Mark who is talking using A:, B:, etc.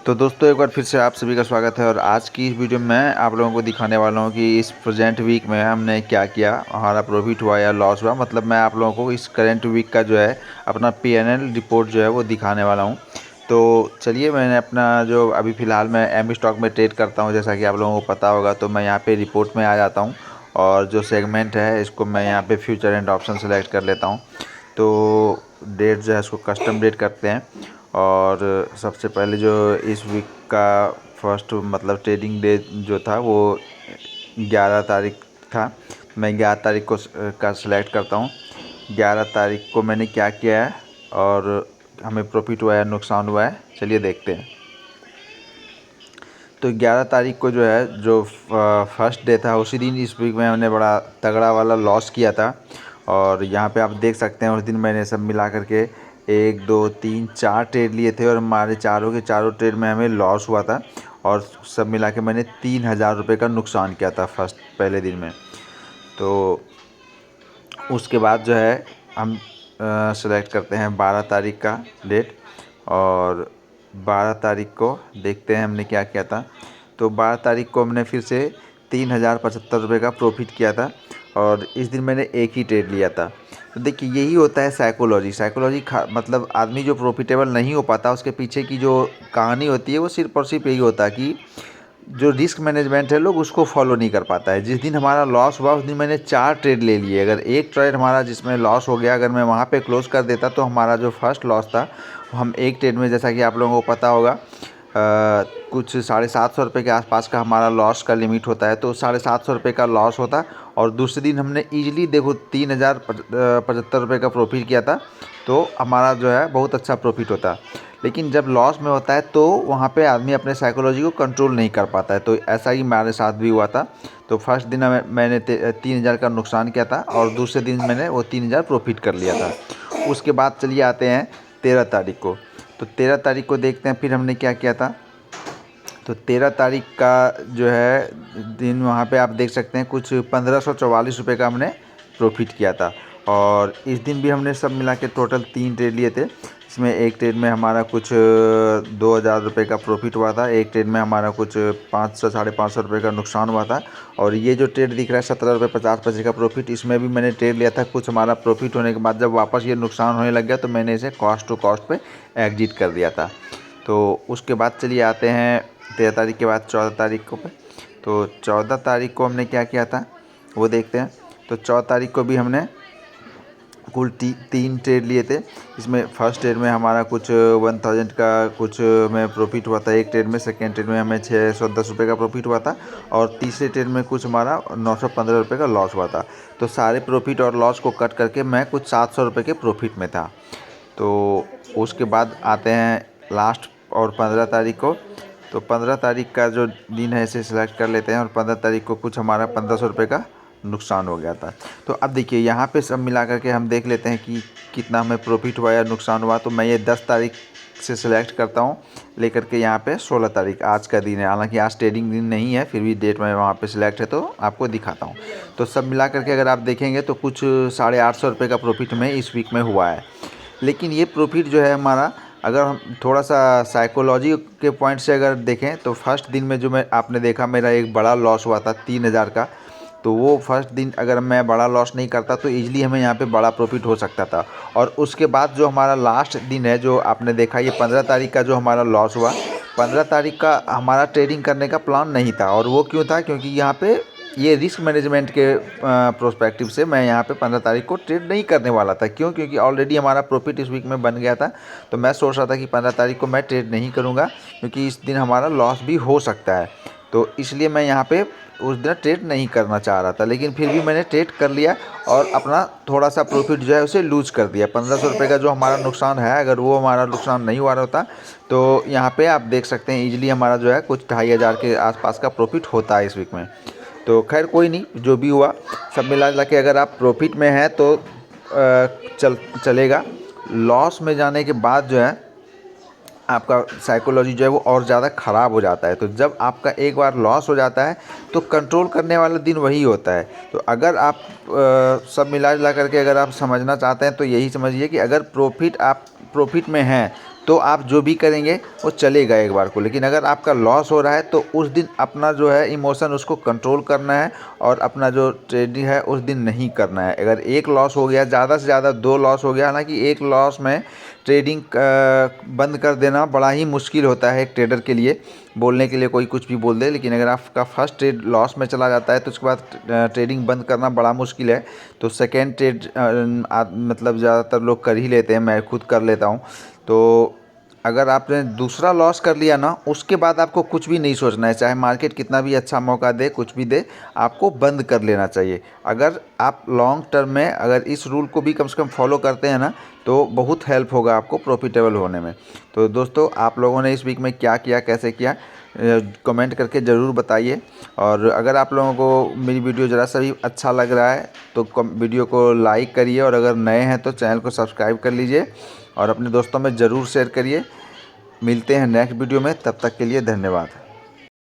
A: तो दोस्तों एक बार फिर से आप सभी का स्वागत है। और आज की इस वीडियो में मैं आप लोगों को दिखाने वाला हूं कि इस प्रेजेंट वीक में हमने क्या किया, हमारा प्रॉफिट हुआ या लॉस हुआ। मतलब मैं आप लोगों को इस करंट वीक का जो है अपना पीएनएल रिपोर्ट जो है वो दिखाने वाला हूं। तो चलिए, मैंने अपना जो अभी फ़िलहाल मैं एम स्टॉक में ट्रेड करता हूँ, जैसा कि आप लोगों को पता होगा। तो मैं यहाँ पर रिपोर्ट में आ जाता हूँ और जो सेगमेंट है इसको मैं यहाँ पर फ्यूचर एंड ऑप्शन सेलेक्ट कर लेता हूँ। तो डेट जो है इसको कस्टम डेट करते हैं। और सबसे पहले जो इस वीक का फर्स्ट मतलब ट्रेडिंग डे जो था वो 11 तारीख था। मैं 11 तारीख को का सिलेक्ट करता हूँ। 11 तारीख को मैंने क्या किया है और हमें प्रॉफिट हुआ है नुकसान हुआ है, चलिए देखते हैं। तो 11 तारीख को जो है जो फर्स्ट डे था, उसी दिन इस वीक में हमने बड़ा तगड़ा वाला लॉस किया था। और यहाँ पे आप देख सकते हैं उस दिन मैंने सब मिला करके 1 2 3 4 ट्रेड लिए थे और हमारे चारों के चारों ट्रेड में हमें लॉस हुआ था। और सब मिला के मैंने 3,000 रुपये का नुकसान किया था पहले दिन में। तो उसके बाद जो है हम सेलेक्ट करते हैं 12 तारीख का डेट। और 12 तारीख को देखते हैं हमने क्या किया था। तो 12 तारीख को हमने फिर से 3,075 रुपये का प्रॉफिट किया था। और इस दिन मैंने एक ही ट्रेड लिया था। तो देखिए, यही होता है साइकोलॉजी मतलब आदमी जो प्रॉफिटेबल नहीं हो पाता, उसके पीछे की जो कहानी होती है वो सिर्फ और सिर्फ यही होता है कि जो रिस्क मैनेजमेंट है लोग उसको फॉलो नहीं कर पाता है। जिस दिन हमारा लॉस हुआ उस दिन मैंने 4 ट्रेड ले लिए। अगर एक ट्रेड हमारा जिसमें लॉस हो गया, अगर मैं वहाँ पे क्लोज़ कर देता तो हमारा जो फर्स्ट लॉस था, हम एक ट्रेड में, जैसा कि आप लोगों को पता होगा, कुछ 750 रुपये के आसपास का हमारा लॉस का लिमिट होता है। तो 750 रुपये का लॉस होता और दूसरे दिन हमने ईजिली देखो 3,075 रुपये का प्रॉफिट किया था। तो हमारा जो है बहुत अच्छा प्रॉफिट होता। लेकिन जब लॉस में होता है तो वहाँ पे आदमी अपने साइकोलॉजी को कंट्रोल नहीं कर पाता है। तो ऐसा ही हमारे साथ भी हुआ था। तो फर्स्ट दिन मैंने 3,000 का नुकसान किया था और दूसरे दिन मैंने वो 3,000 प्रॉफिट कर लिया था। उसके बाद चलिए आते हैं 13 तारीख को। तो 13 तारीख को देखते हैं फिर हमने क्या किया था। तो 13 तारीख का जो है दिन, वहाँ पे आप देख सकते हैं कुछ 1,544 रुपये का हमने प्रॉफिट किया था। और इस दिन भी हमने सब मिला के टोटल 3 ट्रेड लिए थे। इसमें एक ट्रेड में हमारा कुछ 2,000 रुपये का प्रॉफिट हुआ था, एक ट्रेड में हमारा कुछ 500 साढ़े 500 रुपये का नुकसान हुआ था। और ये जो ट्रेड दिख रहा है 17 रुपये 50 पैसे का प्रॉफिट, इसमें भी मैंने ट्रेड लिया था। कुछ हमारा प्रॉफिट होने के बाद जब वापस ये नुकसान होने लग गया तो मैंने इसे कॉस्ट टू कॉस्ट पे एग्जिट कर दिया था। तो उसके बाद चलिए आते हैं 13 तारीख के बाद 14 तारीख को पे। तो 14 तारीख को हमने क्या किया था वो देखते हैं। तो 14 तारीख को भी हमने कुल 3 ट्रेड लिए थे। इसमें फर्स्ट ट्रेड में हमारा कुछ 1,000 का कुछ में प्रॉफिट हुआ था एक ट्रेड में। सेकेंड ट्रेड में हमें 610 रुपये का प्रॉफिट हुआ था। और तीसरे ट्रेड में कुछ हमारा 915 रुपये का लॉस हुआ था। तो सारे प्रॉफिट और लॉस को कट करके मैं कुछ 700 रुपये के प्रॉफिट में था। तो उसके बाद आते हैं लास्ट और 15 तारीख को। तो 15 तारीख का जो दिन है इसे सिलेक्ट कर लेते हैं। और 15 तारीख को कुछ हमारा 1,500 रुपये का नुकसान हो गया था। तो अब देखिए यहाँ पे सब मिला करके हम देख लेते हैं कि कितना हमें प्रॉफिट हुआ या नुकसान हुआ। तो मैं ये 10 तारीख से सिलेक्ट करता हूँ लेकर के यहाँ पे 16 तारीख आज का दिन है। हालांकि आज ट्रेडिंग दिन नहीं है, फिर भी डेट में वहाँ पे सिलेक्ट है तो आपको दिखाता हूँ। तो सब मिला करके अगर आप देखेंगे तो कुछ 850 रुपये का प्रॉफिट हमें इस वीक में हुआ है। लेकिन ये प्रॉफिट जो है हमारा, अगर हम थोड़ा सा साइकोलॉजी के पॉइंट से अगर देखें तो फर्स्ट दिन में जो मैं आपने देखा मेरा एक बड़ा लॉस हुआ था 3,000 का। तो वो फर्स्ट दिन अगर मैं बड़ा लॉस नहीं करता तो ईजिली हमें यहाँ पे बड़ा प्रॉफिट हो सकता था। और उसके बाद जो हमारा लास्ट दिन है जो आपने देखा, ये 15 तारीख का जो हमारा लॉस हुआ, 15 तारीख का हमारा ट्रेडिंग करने का प्लान नहीं था। और वो क्यों था, क्योंकि यहाँ पे ये रिस्क मैनेजमेंट के प्रोस्पेक्टिव से मैं यहाँ पे 15 तारीख को ट्रेड नहीं करने वाला था। क्यों? क्योंकि ऑलरेडी हमारा प्रॉफिट इस वीक में बन गया था। तो मैं सोच रहा था कि 15 तारीख को मैं ट्रेड नहीं करूँगा क्योंकि इस दिन हमारा लॉस भी हो सकता है। तो इसलिए मैं यहाँ पे उस दिन ट्रेड नहीं करना चाह रहा था। लेकिन फिर भी मैंने ट्रेड कर लिया और अपना थोड़ा सा प्रॉफिट जो है उसे लूज़ कर दिया। 1,500 रुपये का जो हमारा नुकसान है, अगर वो हमारा नुकसान नहीं हुआ होता तो यहाँ पे आप देख सकते हैं ईजिली हमारा जो है कुछ 2,500 के आसपास का प्रॉफिट होता है इस वीक में। तो खैर कोई नहीं, जो भी हुआ सब मिला जुला के अगर आप प्रॉफिट में हैं तो चलेगा। लॉस में जाने के बाद जो है आपका साइकोलॉजी जो है वो और ज़्यादा ख़राब हो जाता है। तो जब आपका एक बार लॉस हो जाता है तो कंट्रोल करने वाला दिन वही होता है। तो अगर आप सब मिला जुला करके अगर आप समझना चाहते हैं तो यही समझिए कि अगर आप प्रॉफिट में हैं तो आप जो भी करेंगे वो चलेगा एक बार को। लेकिन अगर आपका लॉस हो रहा है तो उस दिन अपना जो है इमोशन उसको कंट्रोल करना है और अपना जो ट्रेडिंग है उस दिन नहीं करना है। अगर एक लॉस हो गया, ज़्यादा से ज़्यादा 2 लॉस हो गया, हालांकि एक लॉस में ट्रेडिंग बंद कर देना बड़ा ही मुश्किल होता है एक ट्रेडर के लिए। बोलने के लिए कोई कुछ भी बोल दे, लेकिन अगर आपका फर्स्ट ट्रेड लॉस में चला जाता है तो उसके बाद ट्रेडिंग बंद करना बड़ा मुश्किल है। तो सेकेंड ट्रेड मतलब ज़्यादातर लोग कर ही लेते हैं, मैं खुद कर लेता हूँ। तो अगर आपने दूसरा लॉस कर लिया ना, उसके बाद आपको कुछ भी नहीं सोचना है, चाहे मार्केट कितना भी अच्छा मौका दे, कुछ भी दे, आपको बंद कर लेना चाहिए। अगर आप लॉन्ग टर्म में अगर इस रूल को भी कम से कम फॉलो करते हैं ना, तो बहुत हेल्प होगा आपको प्रॉफिटेबल होने में। तो दोस्तों, आप लोगों ने इस वीक में क्या किया, कैसे किया, कमेंट करके ज़रूर बताइए। और अगर आप लोगों को मेरी वीडियो ज़रा सा भी अच्छा लग रहा है तो वीडियो को लाइक करिए, और अगर नए हैं तो चैनल को सब्सक्राइब कर लीजिए और अपने दोस्तों में ज़रूर शेयर करिए। मिलते हैं नेक्स्ट वीडियो में, तब तक के लिए धन्यवाद।